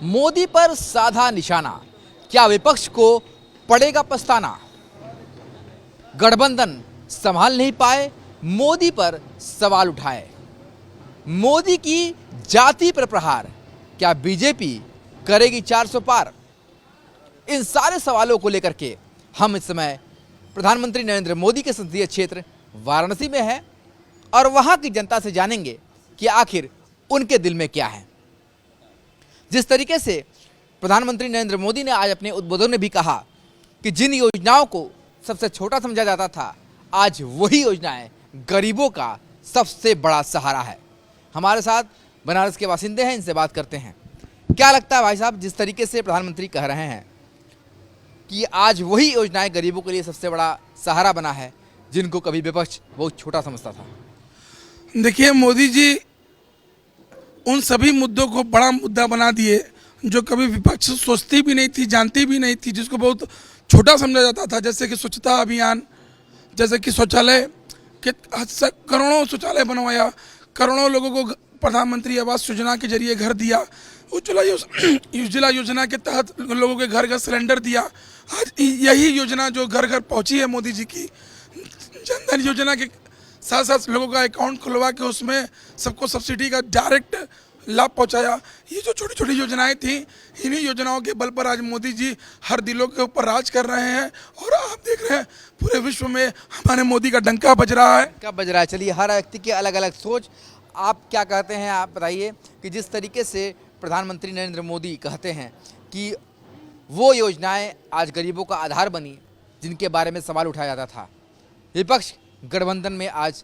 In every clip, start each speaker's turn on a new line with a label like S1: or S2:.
S1: मोदी पर साधा निशाना, क्या विपक्ष को पड़ेगा पछताना। गठबंधन संभाल नहीं पाए, मोदी पर सवाल उठाए। मोदी की जाति पर प्रहार, क्या बीजेपी करेगी 400 पार। इन सारे सवालों को लेकर के हम इस समय प्रधानमंत्री नरेंद्र मोदी के संसदीय क्षेत्र वाराणसी में हैं और वहां की जनता से जानेंगे कि आखिर उनके दिल में क्या है। जिस तरीके से प्रधानमंत्री नरेंद्र मोदी ने आज अपने उद्बोधन में भी कहा कि जिन योजनाओं को सबसे छोटा समझा जाता था, आज वही योजनाएं गरीबों का सबसे बड़ा सहारा है। हमारे साथ बनारस के बासिंदे हैं, इनसे बात करते हैं। क्या लगता है भाई साहब, जिस तरीके से प्रधानमंत्री कह रहे हैं कि आज वही योजनाएं गरीबों के लिए सबसे बड़ा सहारा बना है, जिनको कभी विपक्ष बहुत छोटा समझता था।
S2: देखिए, मोदी जी उन सभी मुद्दों को बड़ा मुद्दा बना दिए जो कभी विपक्ष सोचती भी नहीं थी, जानती भी नहीं थी, जिसको बहुत छोटा समझा जाता था। जैसे कि स्वच्छता अभियान, जैसे कि शौचालय के करोड़ों शौचालय बनवाया, करोड़ों लोगों को प्रधानमंत्री आवास योजना के जरिए घर दिया, उज्ज्वला योजना के तहत लोगों के घर घर सिलेंडर दिया। आज यही योजना जो घर घर पहुंची है मोदी जी की, जनधन योजना के साथ साथ लोगों का अकाउंट खुलवा के उसमें सबको सब्सिडी का डायरेक्ट लाभ पहुंचाया। ये जो छोटी छोटी योजनाएं थी, इन्हीं योजनाओं के बल पर आज मोदी जी हर दिलों के ऊपर राज कर रहे हैं और आप देख रहे हैं पूरे विश्व में हमारे मोदी का डंका बज रहा है।
S1: क्या बज रहा है? चलिए, हर व्यक्ति की अलग अलग सोच। आप क्या कहते हैं, आप बताइए कि जिस तरीके से प्रधानमंत्री नरेंद्र मोदी कहते हैं कि वो योजनाएं आज गरीबों का आधार बनी जिनके बारे में सवाल उठाया जाता था, विपक्ष गठबंधन में आज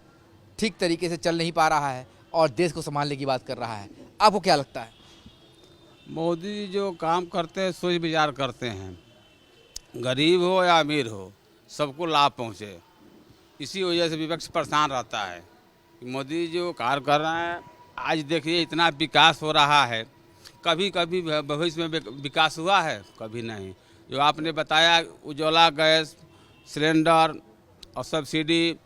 S1: ठीक तरीके से चल नहीं पा रहा है और देश को संभालने की बात कर रहा है, आपको क्या लगता है?
S3: मोदी जो काम करते हैं सोच विचार करते हैं, गरीब हो या अमीर हो सबको लाभ पहुँचे। इसी वजह से विपक्ष परेशान रहता है कि मोदी जो कार्य कर रहे हैं। आज देखिए इतना विकास हो रहा है, कभी कभी भविष्य में विकास हुआ है, कभी नहीं। जो आपने बताया उज्ज्वला गैस सिलेंडर और सब्सिडी,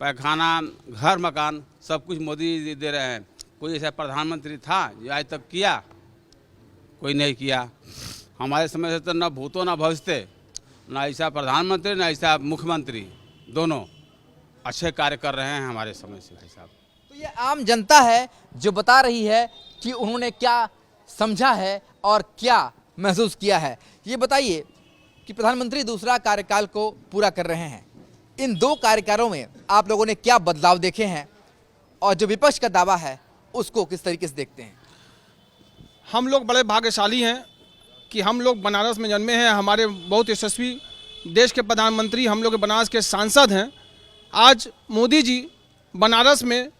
S3: पैखाना, घर मकान, सब कुछ मोदी जी दे रहे हैं। कोई ऐसा प्रधानमंत्री था जो आज तक किया? कोई नहीं किया। हमारे समय से तो न भूतो न भविष्य, न ऐसा प्रधानमंत्री न ऐसा मुख्यमंत्री, दोनों अच्छे कार्य कर रहे हैं हमारे समय से भाई साहब।
S1: तो ये आम जनता है जो बता रही है कि उन्होंने क्या समझा है और क्या महसूस किया है। ये बताइए कि प्रधानमंत्री दूसरा कार्यकाल को पूरा कर रहे हैं, इन दो कार्यकालों में आप लोगों ने क्या बदलाव देखे हैं और जो विपक्ष का दावा है उसको किस तरीके से देखते हैं?
S4: हम लोग बड़े भाग्यशाली हैं कि हम लोग बनारस में जन्मे हैं। हमारे बहुत यशस्वी देश के प्रधानमंत्री हम लोग बनारस के सांसद हैं। आज मोदी जी बनारस में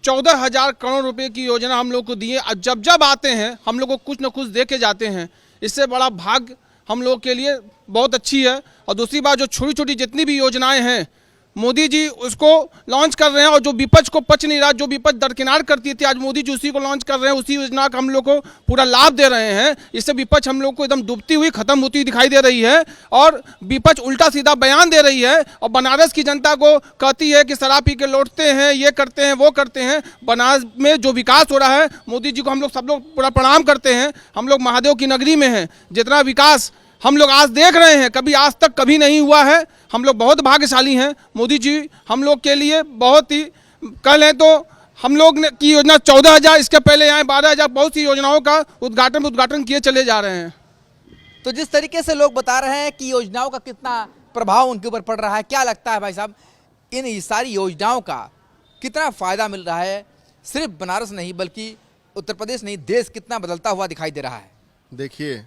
S4: 14,000 करोड़ रुपए की योजना हम लोग को दिए। जब जब आते हैं हम लोग को कुछ न कुछ दे के जाते हैं। इससे बड़ा भाग्य हम लोग के लिए बहुत अच्छी है। और दूसरी बात, जो छोटी छोटी जितनी भी योजनाएं हैं मोदी जी उसको लॉन्च कर रहे हैं और जो विपक्ष को पच नहीं रहा, जो विपक्ष दरकिनार करती थी, आज मोदी जी उसी को लॉन्च कर रहे हैं। उसी योजना का हम लोग को पूरा लाभ दे रहे हैं। इससे विपक्ष हम लोग को एकदम डूबती हुई खत्म होती दिखाई दे रही है और विपक्ष उल्टा सीधा बयान दे रही है और बनारस की जनता को कहती है कि शराब पी के लौटते हैं, ये करते हैं, वो करते हैं। बनारस में जो विकास हो रहा है, मोदी जी को हम लोग सब लोग पूरा प्रणाम करते हैं। हम लोग महादेव की नगरी में हैं। जितना विकास हम लोग आज देख रहे हैं, कभी आज तक कभी नहीं हुआ है। हम लोग बहुत भाग्यशाली हैं। मोदी जी हम लोग के लिए बहुत ही, कह लें तो हम लोग ने की योजना 14,000, इसके पहले यहाँ 12,000, बहुत सी योजनाओं का उद्घाटन किए चले जा रहे हैं।
S1: तो जिस तरीके से लोग बता रहे हैं कि योजनाओं का कितना प्रभाव उनके ऊपर पड़ रहा है, क्या लगता है भाई साहब, इन सारी योजनाओं का कितना फायदा मिल रहा है? सिर्फ बनारस नहीं बल्कि उत्तर प्रदेश नहीं, देश कितना बदलता हुआ दिखाई दे रहा है।
S5: देखिए,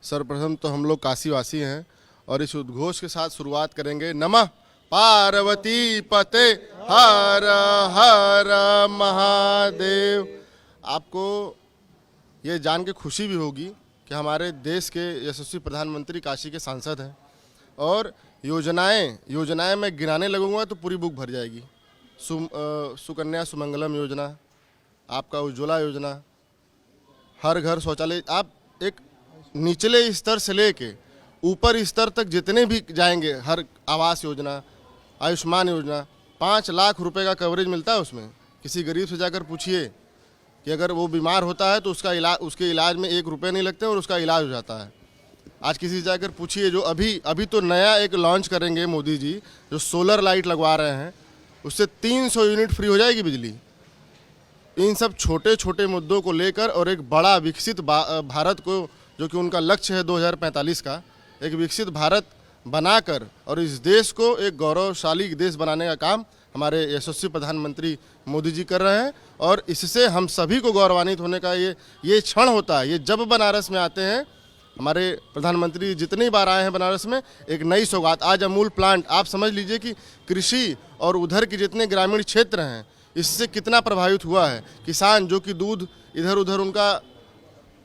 S5: सर्वप्रथम तो हम लोग काशीवासी हैं और इस उद्घोष के साथ शुरुआत करेंगे। नमः पार्वती पते हर हर महादेव। आपको ये जान के खुशी भी होगी कि हमारे देश के यशस्वी प्रधानमंत्री काशी के सांसद हैं और योजनाएं मैं गिनाने लगूंगा तो पूरी बुक भर जाएगी। सुकन्या सुमंगलम योजना, आपका उज्ज्वला योजना, हर घर शौचालय। आप एक निचले स्तर से लेके ऊपर स्तर तक जितने भी जाएंगे, हर आवास योजना, आयुष्मान योजना, 5 लाख रुपए का कवरेज मिलता है उसमें। किसी गरीब से जाकर पूछिए कि अगर वो बीमार होता है तो उसके इलाज में 1 रुपये नहीं लगते और उसका इलाज हो जाता है। आज किसी से जाकर पूछिए, जो अभी तो नया एक लॉन्च करेंगे मोदी जी, जो सोलर लाइट लगवा रहे हैं, उससे 300 यूनिट फ्री हो जाएगी बिजली। इन सब छोटे छोटे मुद्दों को लेकर और एक बड़ा विकसित भारत को, जो कि उनका लक्ष्य है 2045 का, एक विकसित भारत बनाकर और इस देश को एक गौरवशाली देश बनाने का काम हमारे यशस्वी प्रधानमंत्री मोदी जी कर रहे हैं। और इससे हम सभी को गौरवान्वित होने का ये क्षण होता है। ये जब बनारस में आते हैं, हमारे प्रधानमंत्री जितनी बार आए हैं बनारस में, एक नई सौगात। आज अमूल प्लांट, आप समझ लीजिए कि कृषि और उधर के जितने ग्रामीण क्षेत्र हैं, इससे कितना प्रभावित हुआ है। किसान जो कि दूध इधर उधर उनका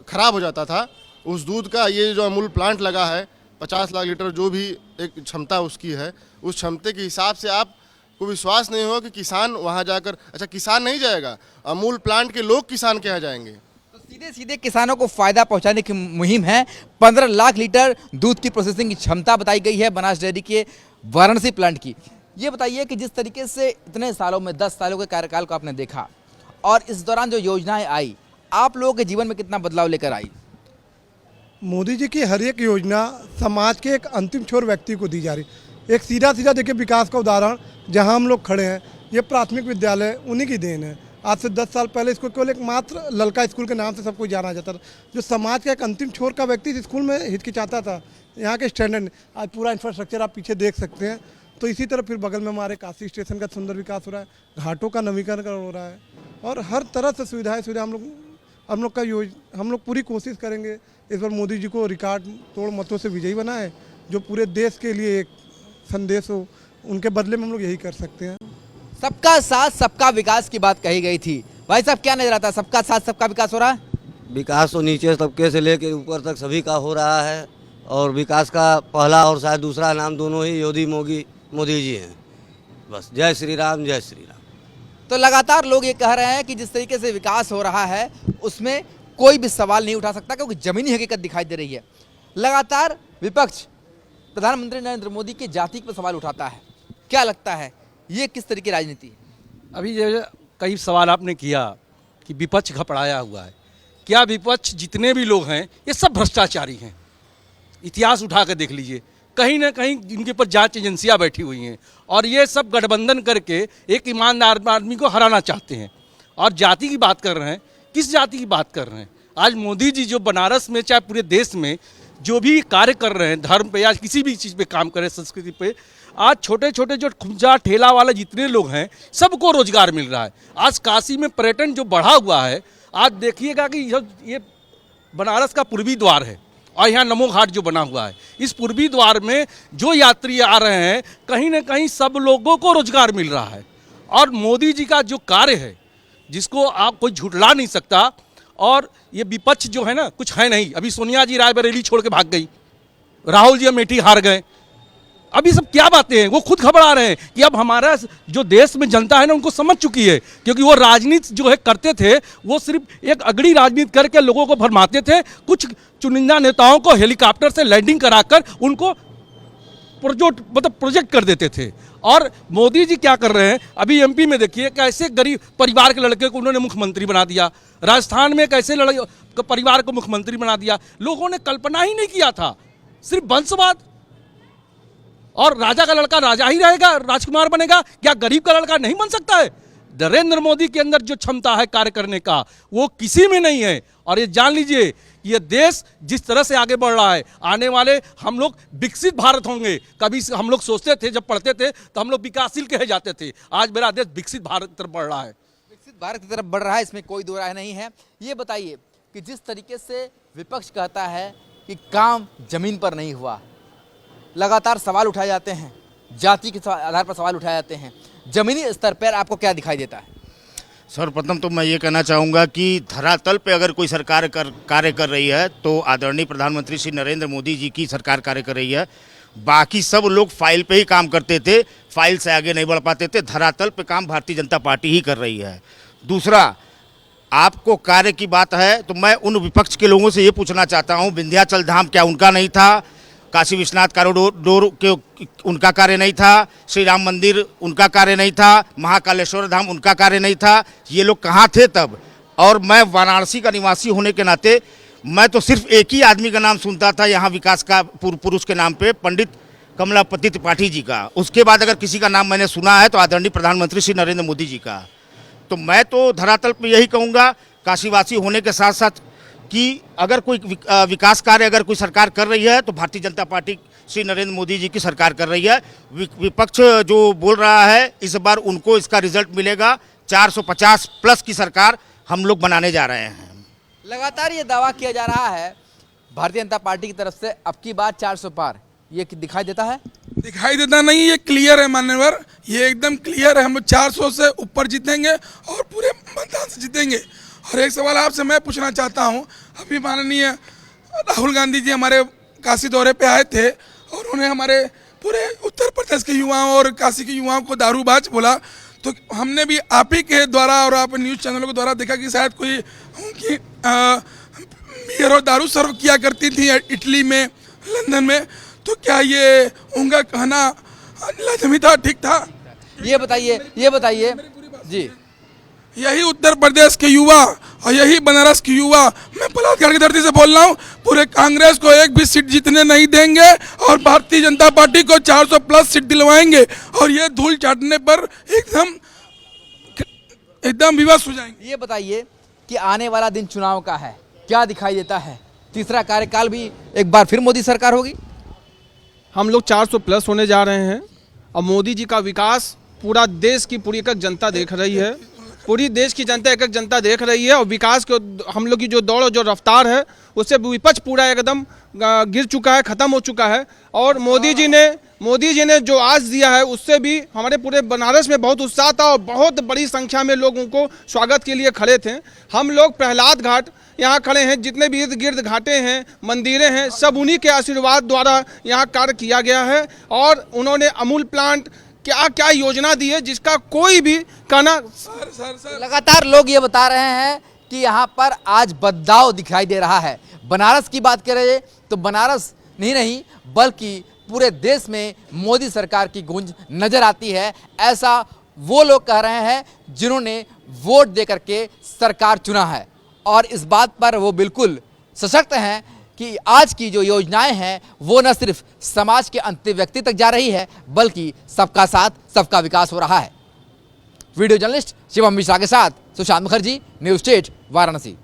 S5: खराब हो जाता था, उस दूध का ये जो अमूल प्लांट लगा है, 50 लाख लीटर जो भी एक क्षमता उसकी है, उस क्षमता के हिसाब से आपको विश्वास नहीं होगा कि किसान वहाँ जाकर, अच्छा किसान नहीं जाएगा, अमूल प्लांट के लोग किसान के यहाँ जाएंगे।
S1: तो सीधे सीधे किसानों को फायदा पहुंचाने की मुहिम है। 15 लाख लीटर दूध की प्रोसेसिंग की क्षमता बताई गई है बनास डेयरी के वाराणसी प्लांट की। ये बताइए कि जिस तरीके से इतने सालों में 10 सालों के कार्यकाल को आपने देखा और इस दौरान जो योजनाएं आई, आप लोगों के जीवन में कितना बदलाव लेकर आई?
S6: मोदी जी की हर एक योजना समाज के एक अंतिम छोर व्यक्ति को दी जा रही। एक सीधा देखिए विकास का उदाहरण, जहां हम लोग खड़े हैं, ये प्राथमिक विद्यालय उन्हीं की देन है। आज से 10 साल पहले इसको केवल एक मात्र ललका स्कूल के नाम से सबको जाना जाता था। जो समाज का एक अंतिम छोर का व्यक्ति इस स्कूल में हिचकिचाता था, यहाँ के स्टैंडर्ड, आज पूरा इंफ्रास्ट्रक्चर आप पीछे देख सकते हैं। तो इसी तरह फिर बगल में हमारे काशी स्टेशन का सुंदर विकास हो रहा है, घाटों का नवीकरण हो रहा है और हर तरह से सुविधाएं हम लोग पूरी कोशिश करेंगे इस बार मोदी जी को रिकॉर्ड तोड़ मतों से विजयी बनाए, जो पूरे देश के लिए एक संदेश हो। उनके बदले में हम लोग यही कर सकते हैं।
S1: सबका साथ सबका विकास की बात कही गई थी। भाई साहब, क्या नजर आता है, सबका साथ सबका विकास हो रहा है?
S7: विकास तो नीचे तबके से लेकर ऊपर तक सभी का हो रहा है और विकास का पहला और शायद दूसरा नाम दोनों ही मोदी जी हैं। बस जय श्री राम, जय श्री राम।
S1: तो लगातार लोग ये कह रहे हैं कि जिस तरीके से विकास हो रहा है उसमें कोई भी सवाल नहीं उठा सकता, क्योंकि जमीनी हकीकत दिखाई दे रही है। लगातार विपक्ष प्रधानमंत्री नरेंद्र मोदी की जाति पर सवाल उठाता है। क्या लगता है, ये किस तरह की राजनीति है?
S8: अभी ये कई सवाल आपने किया कि विपक्ष घबराया हुआ है। क्या विपक्ष जितने भी लोग हैं ये सब भ्रष्टाचारी हैं? इतिहास उठा कर देख लीजिए, कहीं ना कहीं इनके ऊपर जांच एजेंसियां बैठी हुई हैं और ये सब गठबंधन करके एक ईमानदार आदमी को हराना चाहते हैं। और जाति की बात कर रहे हैं, किस जाति की बात कर रहे हैं? आज मोदी जी जो बनारस में चाहे पूरे देश में जो भी कार्य कर रहे हैं, धर्म पे या किसी भी चीज़ पे काम कर रहे हैं, संस्कृति पे, आज छोटे छोटे जो खुमजा ठेला वाले जितने लोग हैं सबको रोजगार मिल रहा है। आज काशी में पर्यटन जो बढ़ा हुआ है, आज देखिएगा कि ये बनारस का पूर्वी द्वार है और यहाँ नमो घाट जो बना हुआ है, इस पूर्वी द्वार में जो यात्री आ रहे हैं कहीं ना कहीं सब लोगों को रोजगार मिल रहा है। और मोदी जी का जो कार्य है जिसको आप कोई झुठला नहीं सकता। और ये विपक्ष जो है ना, कुछ है नहीं। अभी सोनिया जी रायबरेली छोड़ के भाग गई, राहुल जी अमेठी हार गए। अभी सब क्या बातें हैं, वो खुद घबरा रहे हैं कि अब हमारा जो देश में जनता है ना उनको समझ चुकी है, क्योंकि वो राजनीति जो है करते थे वो सिर्फ एक अगड़ी राजनीति करके लोगों को भरमाते थे। कुछ चुनिंदा नेताओं को हेलीकॉप्टर से लैंडिंग कराकर उनको प्रोजेक्ट कर देते थे। और मोदी जी क्या कर रहे हैं, अभी एमपी में देखिए कैसे गरीब परिवार के लड़के को उन्होंने मुख्यमंत्री बना दिया, राजस्थान में कैसे परिवार को मुख्यमंत्री बना दिया। लोगों ने कल्पना ही नहीं किया था, सिर्फ वंशवाद। और राजा का लड़का राजा ही रहेगा, राजकुमार बनेगा, क्या गरीब का लड़का नहीं बन सकता है? नरेंद्र मोदी के अंदर जो क्षमता है कार्य करने का वो किसी में नहीं है। और ये जान लीजिए, ये देश जिस तरह से आगे बढ़ रहा है, आने वाले हम लोग विकसित भारत होंगे। कभी हम लोग सोचते थे, जब पढ़ते थे तो हम लोग विकासशील कहे जाते थे, आज मेरा देश विकसित भारत की तरफ बढ़ रहा है।
S1: विकसित भारत की तरफ बढ़ रहा है, इसमें कोई दो राय नहीं है। ये बताइए कि जिस तरीके से विपक्ष कहता है कि काम जमीन पर नहीं हुआ, लगातार सवाल उठाए जाते हैं, जाति के आधार पर सवाल उठाए जाते हैं, जमीनी स्तर पर आपको क्या दिखाई देता है?
S9: सर्वप्रथम तो मैं ये कहना चाहूँगा कि धरातल पे अगर कोई सरकार कार्य कर रही है तो आदरणीय प्रधानमंत्री श्री नरेंद्र मोदी जी की सरकार कार्य कर रही है। बाकी सब लोग फाइल पे ही काम करते थे, फाइल से आगे नहीं बढ़ पाते थे। धरातल पे काम भारतीय जनता पार्टी ही कर रही है। दूसरा, आपको कार्य की बात है तो मैं उन विपक्ष के लोगों से ये पूछना चाहता हूँ, विंध्याचल धाम क्या उनका नहीं था? काशी विश्वनाथ कॉरिडोर के उनका कार्य नहीं था? श्री राम मंदिर उनका कार्य नहीं था? महाकालेश्वर धाम उनका कार्य नहीं था? ये लोग कहाँ थे तब? और मैं वाराणसी का निवासी होने के नाते मैं तो सिर्फ एक ही आदमी का नाम सुनता था यहाँ विकास का पुरुष के नाम पे, पंडित कमलापति त्रिपाठी जी का। उसके बाद अगर किसी का नाम मैंने सुना है तो आदरणीय प्रधानमंत्री श्री नरेंद्र मोदी जी का। तो मैं तो धरातल पे यही कहूँगा काशीवासी होने के साथ साथ कि अगर कोई विकास कार्य अगर कोई सरकार कर रही है तो भारतीय जनता पार्टी श्री नरेंद्र मोदी जी की सरकार कर रही है। विपक्ष जो बोल रहा है इस बार उनको इसका रिजल्ट मिलेगा। 450 प्लस की सरकार हम लोग बनाने जा रहे हैं।
S1: लगातार ये दावा किया जा रहा है भारतीय जनता पार्टी की तरफ से अब की बात 400 पार, ये दिखाई देता है?
S2: दिखाई देता नहीं, ये क्लियर है मान्यवर, ये एकदम क्लियर है। हम 400 से ऊपर जीतेंगे और पूरे मतदान से जीतेंगे। और एक सवाल आपसे मैं पूछना चाहता हूँ, अभी माननीय राहुल गांधी जी हमारे काशी दौरे पे आए थे और उन्हें हमारे पूरे उत्तर प्रदेश के युवाओं और काशी के युवाओं को दारूबाज बोला, तो हमने भी आप ही के द्वारा और आप न्यूज़ चैनलों के द्वारा देखा कि शायद कोई उनकी बियर और दारू सर्व किया करती थी इटली में, लंदन में। तो क्या ये उनका कहना लाजमी था, ठीक था?
S1: ये बताइए जी।
S2: यही उत्तर प्रदेश के युवा और यही बनारस के युवा, मैं बलात्कार की धरती से बोल रहा हूँ, पूरे कांग्रेस को एक भी सीट जीतने नहीं देंगे और भारतीय जनता पार्टी को 400 प्लस सीट दिलवाएंगे और ये धूल चाटने पर एकदम विवश हो जाएंगे।
S1: ये बताइए कि आने वाला दिन चुनाव का है, क्या दिखाई देता है? तीसरा कार्यकाल भी एक बार फिर मोदी सरकार होगी?
S4: हम लोग 400 प्लस होने जा रहे हैं और मोदी जी का विकास पूरा देश की पूरी एक जनता देख रही है। पूरी देश की जनता एक जनता देख रही है और विकास को हम लोग की जो दौड़ और जो रफ्तार है उससे विपक्ष पूरा एकदम गिर चुका है, खत्म हो चुका है। और मोदी जी ने जो आज दिया है उससे भी हमारे पूरे बनारस में बहुत उत्साह था और बहुत बड़ी संख्या में लोग उनको स्वागत के लिए खड़े थे। हम लोग प्रहलाद घाट यहाँ खड़े हैं, जितने भी इर्द गिर्द घाटे हैं, मंदिरें हैं, सब उन्हीं के आशीर्वाद द्वारा यहाँ कार्य किया गया है। और उन्होंने अमूल प्लांट क्या क्या योजना दी है जिसका कोई भी कहना
S1: लगातार लोग ये बता रहे हैं कि यहाँ पर आज बदलाव दिखाई दे रहा है। बनारस की बात करें तो बनारस नहीं बल्कि पूरे देश में मोदी सरकार की गूंज नजर आती है। ऐसा वो लोग कह रहे हैं जिन्होंने वोट दे करके सरकार चुना है और इस बात पर वो बिल्कुल सशक्त हैं कि आज की जो योजनाएं हैं वो न सिर्फ समाज के अंतिम व्यक्ति तक जा रही है बल्कि सबका साथ सबका विकास हो रहा है। वीडियो जर्नलिस्ट शिवम मिश्रा के साथ सुशांत मुखर्जी, न्यूज़ स्टेट, वाराणसी।